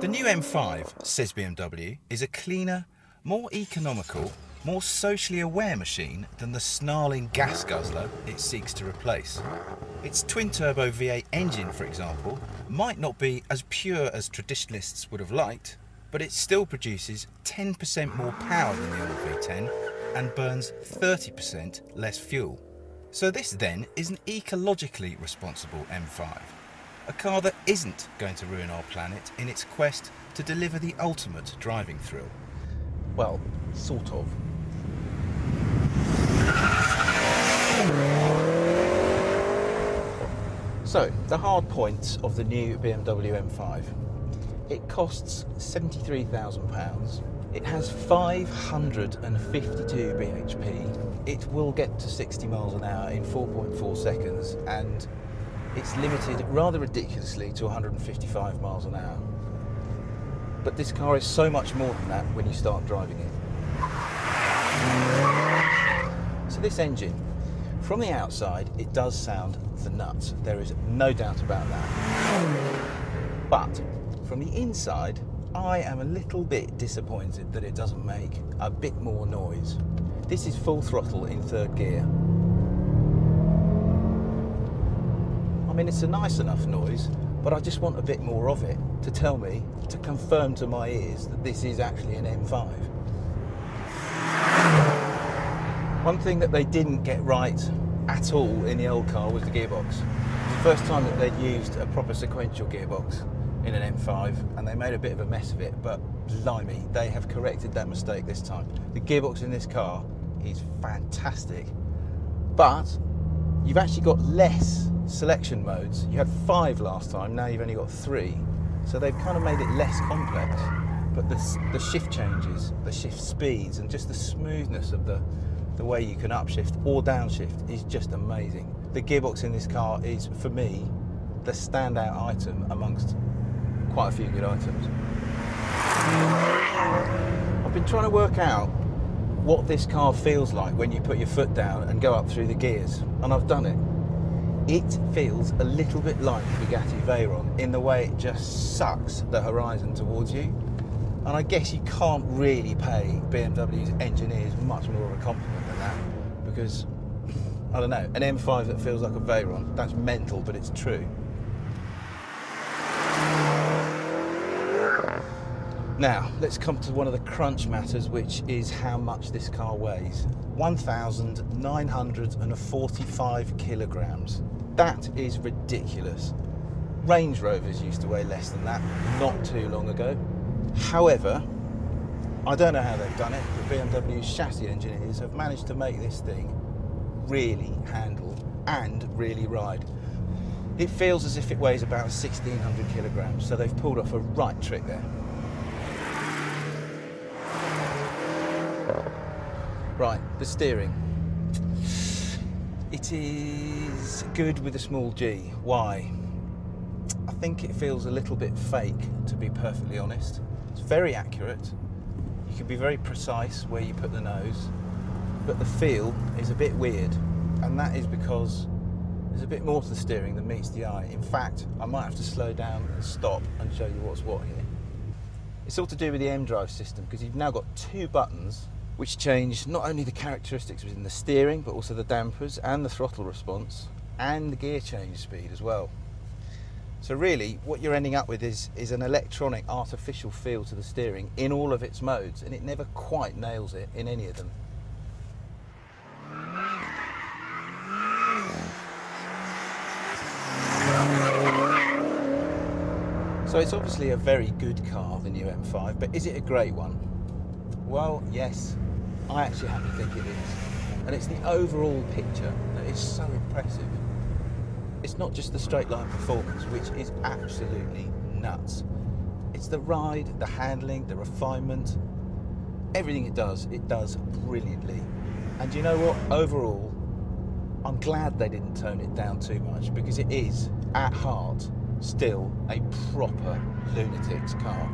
new M5, says BMW, is a cleaner, more economical, more socially aware machine than the snarling gas guzzler it seeks to replace. Its twin-turbo V8 engine, for example, might not be as pure as traditionalists would have liked, but it still produces 10% more power than the old V10 and burns 30% less fuel. So this then is an ecologically responsible M5, a car that isn't going to ruin our planet in its quest to deliver the ultimate driving thrill. Well, sort of. So, the hard points of the new BMW M5. It costs £73,000. It has 552 bhp. It will get to 60 miles an hour in 4.4 seconds, and it's limited rather ridiculously to 155 miles an hour. But this car is so much more than that when you start driving it. So this engine, from the outside, it does sound the nuts. There is no doubt about that. But from the inside, I am a little bit disappointed that it doesn't make a bit more noise. This is full throttle in third gear. I mean, it's a nice enough noise, but I just want a bit more of it to tell me, to confirm to my ears that this is actually an M5. One thing that they didn't get right at all in the old car was the gearbox. It's the first time that they'd used a proper sequential gearbox in an M5, and they made a bit of a mess of it, but blimey, they have corrected that mistake this time. The gearbox in this car is fantastic, but you've actually got less selection modes. You had 5 last time, now you've only got 3. So they've kind of made it less complex. But the shift changes, the shift speeds, and just the smoothness of the way you can upshift or downshift is just amazing. The gearbox in this car is, for me, the standout item amongst quite a few good items. I've been trying to work out what this car feels like when you put your foot down and go up through the gears, and I've done it. It feels a little bit like the Bugatti Veyron in the way it just sucks the horizon towards you. And I guess you can't really pay BMW's engineers much more of a compliment than that, because, I don't know, an M5 that feels like a Veyron, that's mental, but it's true. Now, let's come to one of the crunch matters, which is how much this car weighs. 1,945 kilograms. That is ridiculous. Range Rovers used to weigh less than that not too long ago. However, I don't know how they've done it, but BMW's chassis engineers have managed to make this thing really handle and really ride. It feels as if it weighs about 1,600 kilograms, so they've pulled off a right trick there. Right, the steering. It is good with a small g. Why? I think it feels a little bit fake, to be perfectly honest. It's very accurate. You can be very precise where you put the nose, but the feel is a bit weird, and that is because there's a bit more to the steering than meets the eye. In fact, I might have to slow down and stop and show you what's what here. It's all to do with the M-Drive system, because you've now got 2 buttons which change not only the characteristics within the steering, but also the dampers and the throttle response and the gear change speed as well. So really, what you're ending up with is an electronic, artificial feel to the steering in all of its modes, and it never quite nails it in any of them. So it's obviously a very good car, the new M5, but is it a great one? Well, yes, I actually happen to think it is. And it's the overall picture that is so impressive. It's not just the straight line performance, which is absolutely nuts. It's the ride, the handling, the refinement, everything it does brilliantly. And you know what? Overall, I'm glad they didn't tone it down too much, because it is, at heart, still a proper lunatic's car.